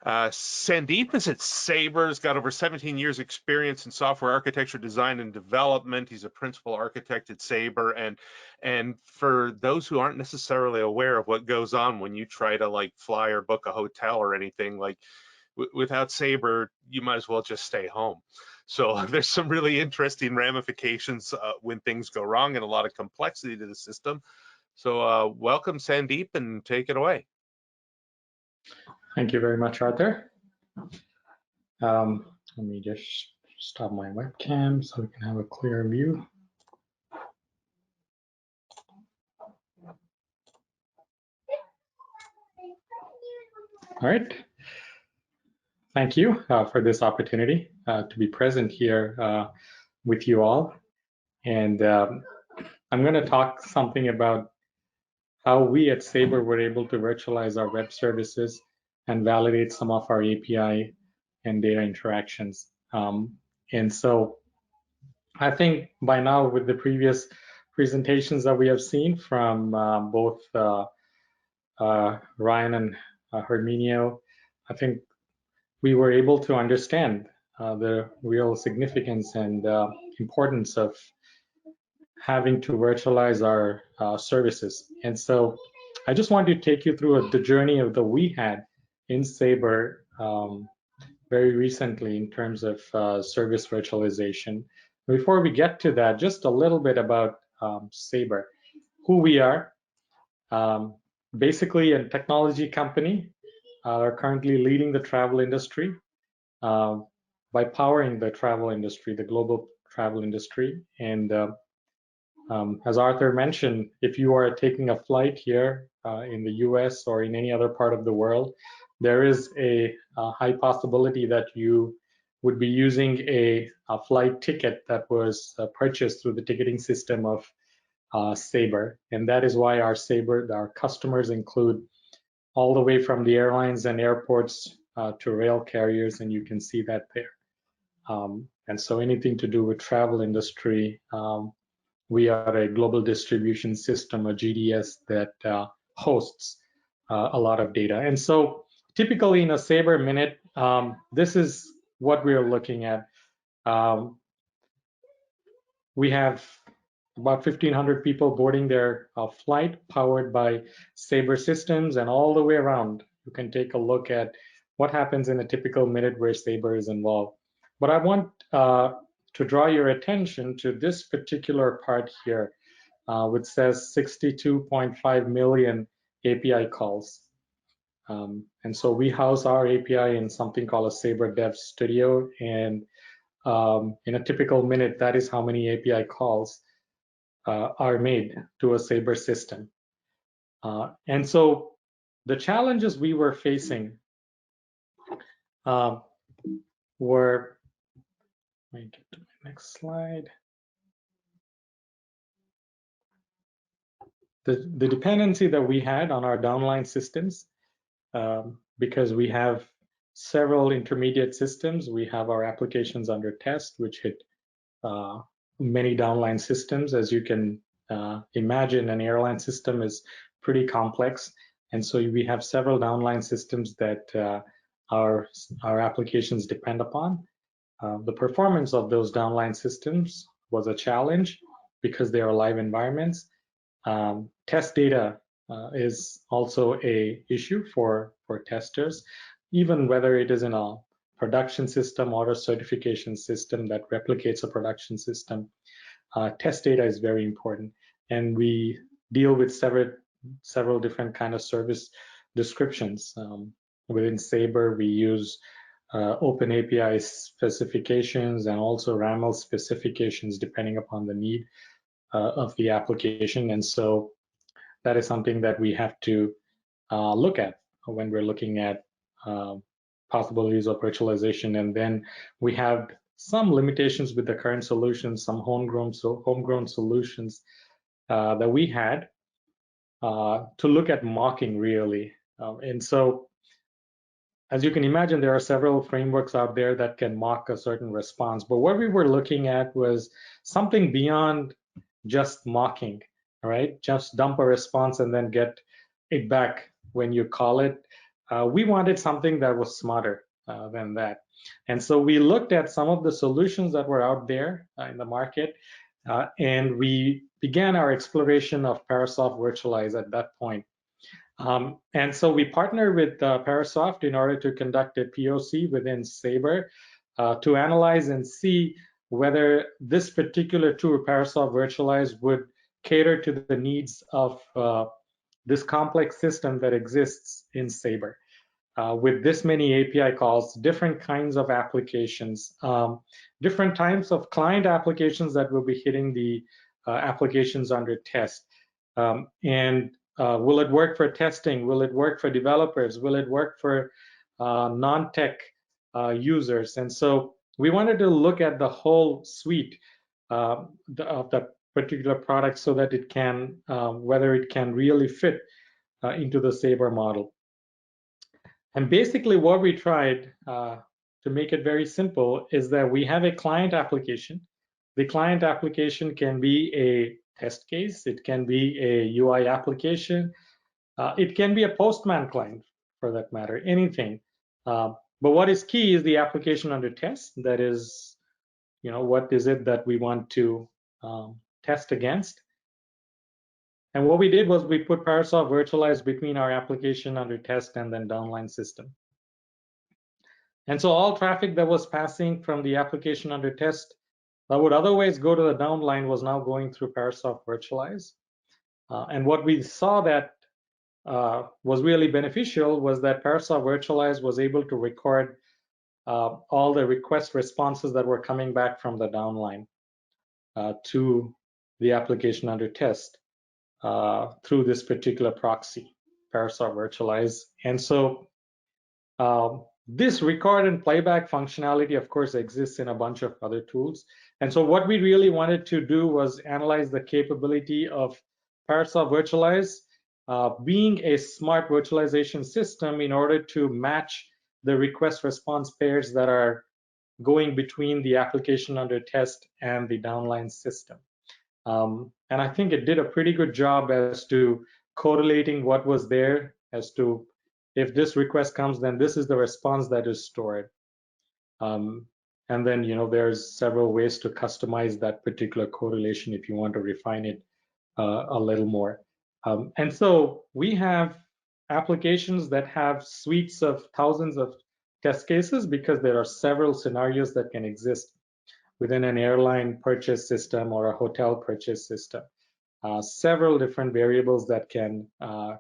Sandeep is at Sabre, has got over 17 years experience in software architecture, design, and development. He's a principal architect at Sabre. And for those who aren't necessarily aware of what goes on when you try to like fly or book a hotel or anything, like without Sabre, you might as well just stay home. So there's some really interesting ramifications when things go wrong and a lot of complexity to the system. So welcome, Sandeep, and take it away. Thank you very much, Arthur. Let me just stop my webcam so we can have a clear view. All right. Thank you for this opportunity to be present here with you all. And I'm going to talk something about how we at Sabre were able to virtualize our web services and validate some of our API and data interactions. And so I think by now, with the previous presentations that we have seen from both Ryan and Herminio, I think we were able to understand the real significance and importance of having to virtualize our services. And so I just want to take you through the journey of the we had in Sabre very recently in terms of service virtualization. Before we get to that, just a little bit about Sabre, who we are. Basically a technology company, are currently leading the travel industry by powering the travel industry, the global travel industry. And as Arthur mentioned, if you are taking a flight here in the US or in any other part of the world, there is a high possibility that you would be using a flight ticket that was purchased through the ticketing system of Sabre. And that is why our customers include all the way from the airlines and airports to rail carriers, and you can see that there. And so anything to do with travel industry, we are a global distribution system, a GDS, that hosts a lot of data. And so typically in a Sabre minute, this is what we're looking at. We have about 1,500 people boarding their flight powered by Sabre systems, and all the way around, you can take a look at what happens in a typical minute where Sabre is involved. But I want to draw your attention to this particular part here, which says 62.5 million API calls. And so we house our API in something called a Sabre Dev Studio, and in a typical minute, that is how many API calls are made to a Sabre system. And so the challenges we were facing were, let me get to my next slide. The dependency that we had on our downline systems, because we have several intermediate systems. We have our applications under test, which hit many downline systems. As you can imagine, an airline system is pretty complex. And so we have several downline systems that our applications depend upon. The performance of those downline systems was a challenge because they are live environments. Test data is also an issue for testers, even whether it is in a production system or a certification system that replicates a production system. Test data is very important, and we deal with several different kind of service descriptions. Within Sabre, we use Open API specifications and also RAML specifications depending upon the need of the application. And so that is something that we have to look at when we're looking at possibilities of virtualization. And then we have some limitations with the current solutions, some homegrown solutions that we had to look at mocking really. And so as you can imagine, there are several frameworks out there that can mock a certain response. But what we were looking at was something beyond just mocking, right? Just dump a response and then get it back when you call it. we wanted something that was smarter than that. And so we looked at some of the solutions that were out there in the market, and we began our exploration of Parasoft Virtualize at that point. And so we partnered with Parasoft in order to conduct a POC within Sabre to analyze and see whether this particular tool, Parasoft Virtualize, would cater to the needs of this complex system that exists in Sabre. With this many API calls, different kinds of applications, different types of client applications that will be hitting the applications under test. And will it work for testing? Will it work for developers? Will it work for non-tech users? And so we wanted to look at the whole suite of the particular product so that it can, whether it can really fit into the Sabre model. And basically what we tried to make it very simple is that we have a client application. The client application can be a test case. It can be a UI application. It can be a Postman client for that matter, anything. But what is key is the application under test. That is, what is it that we want to test against? And what we did was we put Parasoft Virtualize between our application under test and then downline system. And so all traffic that was passing from the application under test that would otherwise go to the downline was now going through Parasoft Virtualize. And what we saw that was really beneficial was that Parasoft Virtualize was able to record all the request responses that were coming back from the downline to the application under test through this particular proxy, Parasoft Virtualize. And so this record and playback functionality, of course, exists in a bunch of other tools. And so what we really wanted to do was analyze the capability of Parasoft Virtualize being a smart virtualization system in order to match the request response pairs that are going between the application under test and the downline system. And I think it did a pretty good job as to correlating what was there as to if this request comes, then this is the response that is stored. And then, there's several ways to customize that particular correlation if you want to refine it a little more. And so we have applications that have suites of thousands of test cases because there are several scenarios that can exist within an airline purchase system or a hotel purchase system. Several different variables that can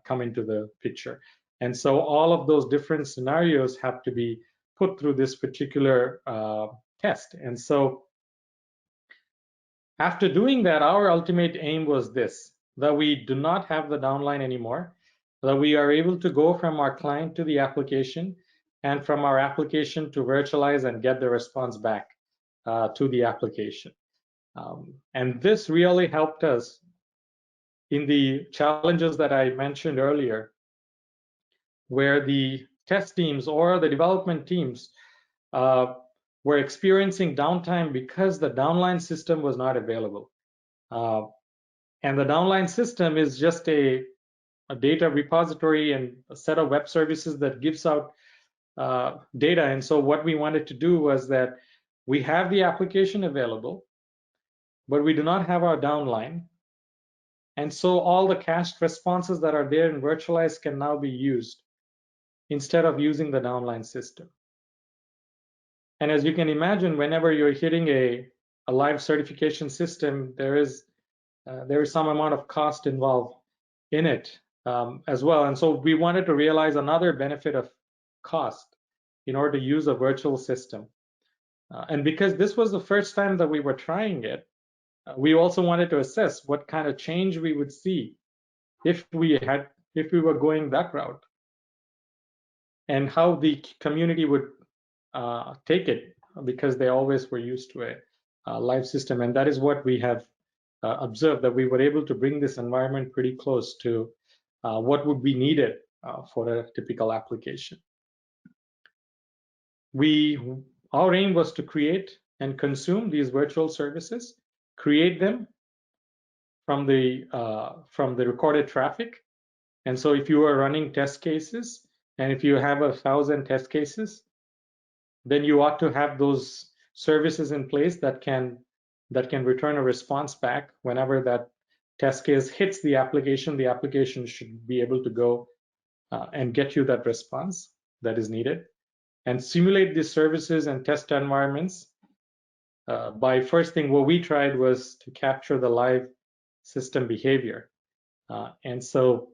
come into the picture. And so all of those different scenarios have to be put through this particular test. And so after doing that, our ultimate aim was this, that we do not have the downline anymore, that we are able to go from our client to the application and from our application to virtualize and get the response back to the application. And this really helped us in the challenges that I mentioned earlier, where the test teams or the development teams were experiencing downtime because the downline system was not available. And the downline system is just a data repository and a set of web services that gives out data. And so what we wanted to do was that we have the application available, but we do not have our downline. And so all the cached responses that are there in Virtualize can now be used instead of using the downline system. And as you can imagine, whenever you're hitting a live certification system, there is some amount of cost involved in it as well. And so we wanted to realize another benefit of cost in order to use a virtual system. And because this was the first time that we were trying it, we also wanted to assess what kind of change we would see if we were going that route, and how the community would take it, because they always were used to a live system. And that is what we have observed, that we were able to bring this environment pretty close to what would be needed for a typical application. Our aim was to create and consume these virtual services, create them from the recorded traffic. And so if you are running test cases, And if you have 1,000 test cases, then you ought to have those services in place that can return a response back whenever that test case hits the application. The application should be able to go and get you that response that is needed, and simulate these services and test environments. By first thing, what we tried was to capture the live system behavior. And so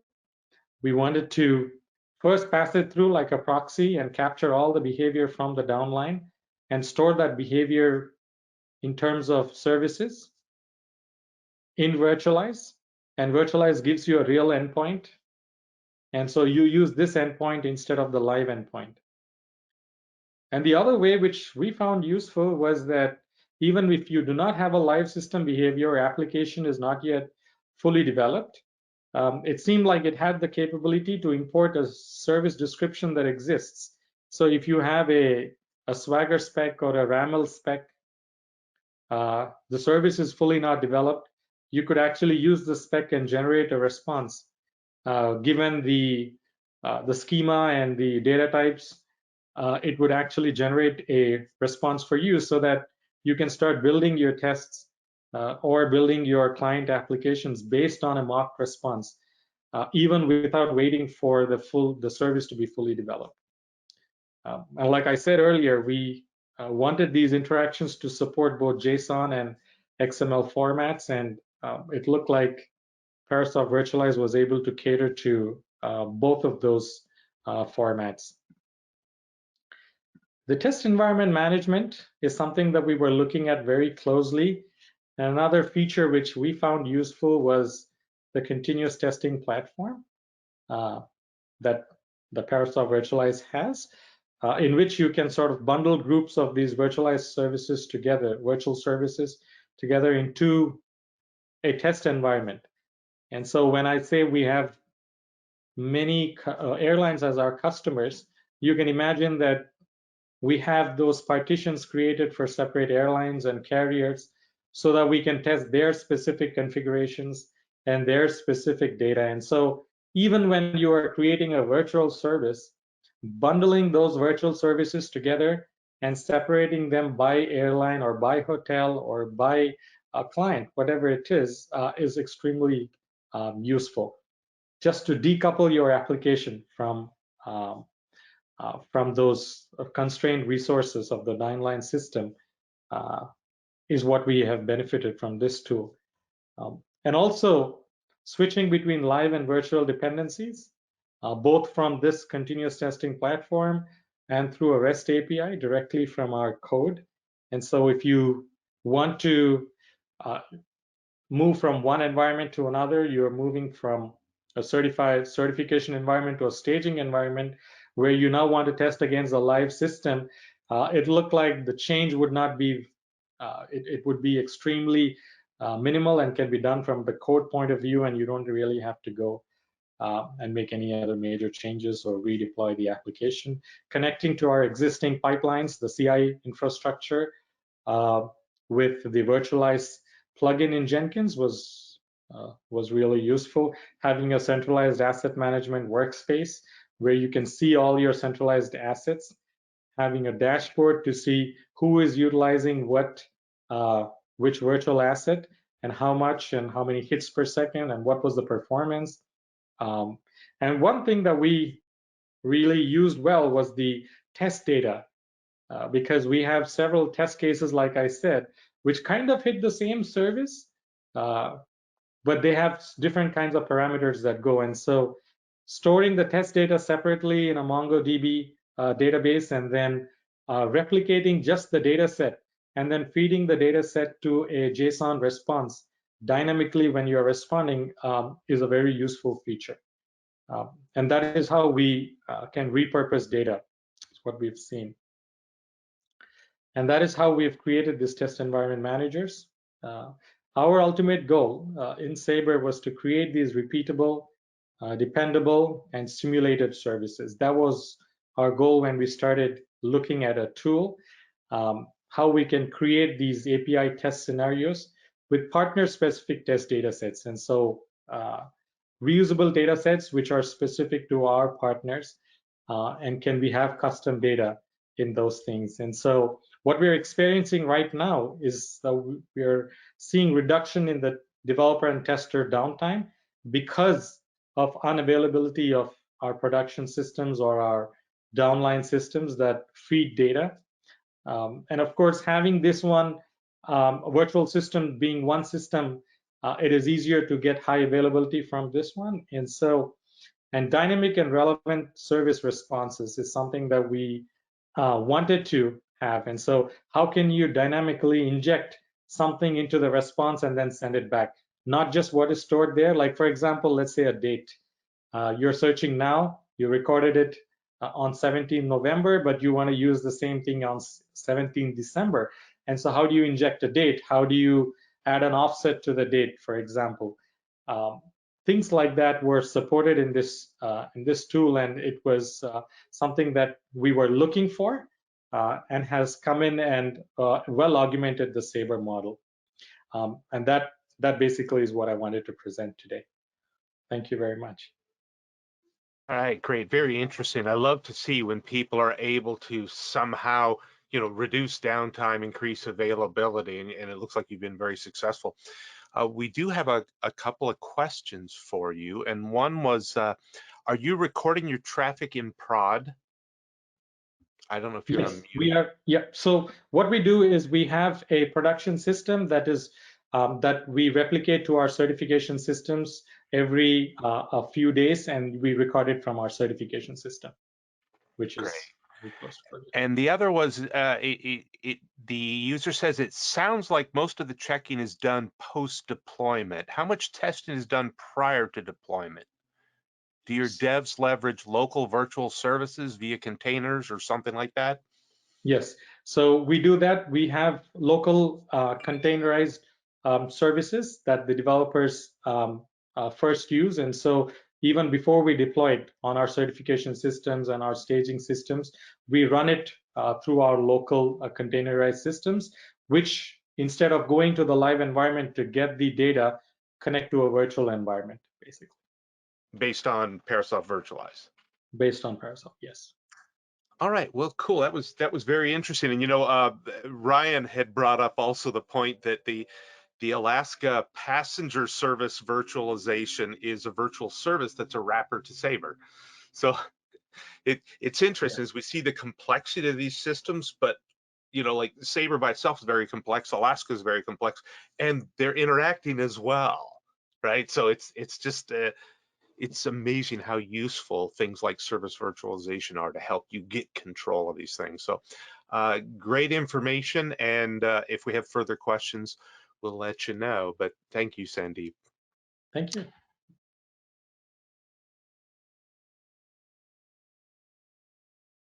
we wanted to first pass it through like a proxy and capture all the behavior from the downline and store that behavior in terms of services in Virtualize. And Virtualize gives you a real endpoint. And so you use this endpoint instead of the live endpoint. And the other way which we found useful was that even if you do not have a live system behavior, or application is not yet fully developed, it seemed like it had the capability to import a service description that exists. So if you have a Swagger spec or a RAML spec, the service is fully not developed, you could actually use the spec and generate a response. Given the schema and the data types, it would actually generate a response for you so that you can start building your tests or building your client applications based on a mock response, even without waiting for the service to be fully developed. And like I said earlier, we wanted these interactions to support both JSON and XML formats, and it looked like Parasoft Virtualize was able to cater to both of those formats. The test environment management is something that we were looking at very closely. And another feature which we found useful was the continuous testing platform that the Parasoft Virtualize has, in which you can sort of bundle groups of these virtualized services together, virtual services together into a test environment. And so when I say we have many airlines as our customers, you can imagine that we have those partitions created for separate airlines and carriers so that we can test their specific configurations and their specific data. And so even when you are creating a virtual service, bundling those virtual services together and separating them by airline or by hotel or by a client, whatever it is extremely useful, just to decouple your application from those constrained resources of the 9-line system is what we have benefited from this tool. And also switching between live and virtual dependencies, both from this continuous testing platform and through a REST API directly from our code. And so if you want to move from one environment to another, you're moving from a certification environment to a staging environment where you now want to test against a live system, it looked like the change would not be, it would be extremely minimal and can be done from the code point of view, and you don't really have to go and make any other major changes or redeploy the application. Connecting to our existing pipelines, the CI infrastructure with the Virtualize plugin in Jenkins was really useful. Having a centralized asset management workspace where you can see all your centralized assets, having a dashboard to see who is utilizing what, which virtual asset, and how much and how many hits per second, and what was the performance. And one thing that we really used well was the test data, because we have several test cases, like I said, which kind of hit the same service, but they have different kinds of parameters that go. And so storing the test data separately in a MongoDB database and then replicating just the data set and then feeding the data set to a JSON response dynamically when you're responding is a very useful feature. And that is how we can repurpose data. It's what we've seen. And that is how we've created these test environment managers. Our ultimate goal in Sabre was to create these repeatable, dependable, and simulated services. That was our goal when we started looking at a tool, how we can create these API test scenarios with partner-specific test data sets. And so reusable data sets which are specific to our partners, and can we have custom data in those things? And so what we're experiencing right now is that we're seeing reduction in the developer and tester downtime because of unavailability of our production systems or our downline systems that feed data. And of course, having this one virtual system being one system, it is easier to get high availability from this one. And so, and dynamic and relevant service responses is something that we wanted to have. And so how can you dynamically inject something into the response and then send it back? Not just what is stored there. Like, for example, let's say a date. You're searching now, you recorded it on 17 November, but you want to use the same thing on 17 December. And so how do you inject a date? How do you add an offset to the date, for example? Things like that were supported in this tool, and it was something that we were looking for and has come in and well augmented the Sabre model. And that basically is what I wanted to present today. Thank you very much. All right, great, very interesting. I love to see when people are able to somehow, reduce downtime, increase availability, and it looks like you've been very successful. We do have a couple of questions for you, and one was, are you recording your traffic in prod? I don't know if you're Yes, on mute. we are. Yeah. So what we do is we have a production system that is that we replicate to our certification systems every a few days, and we record it from our certification system, which Great. is very close to production. And the other was, the user says it sounds like most of the checking is done post-deployment. How much testing is done prior to deployment? Do your devs leverage local virtual services via containers or something like that? Yes, so we do that. We have local containerized services that the developers first use. And so even before we deploy it on our certification systems and our staging systems, we run it through our local containerized systems, which instead of going to the live environment to get the data, connect to a virtual environment, basically. Based on Parasoft Virtualize. Based on Parasoft, yes. All right, well, cool. That was very interesting. And Ryan had brought up also the point that the Alaska passenger service virtualization is a virtual service that's a wrapper to Sabre. So it's interesting as we see the complexity of these systems, but like Sabre by itself is very complex, Alaska is very complex, and they're interacting as well, right? So it's just it's amazing how useful things like service virtualization are to help you get control of these things. So great information, and if we have further questions, we'll let you know. But thank you, Sandeep. Thank you.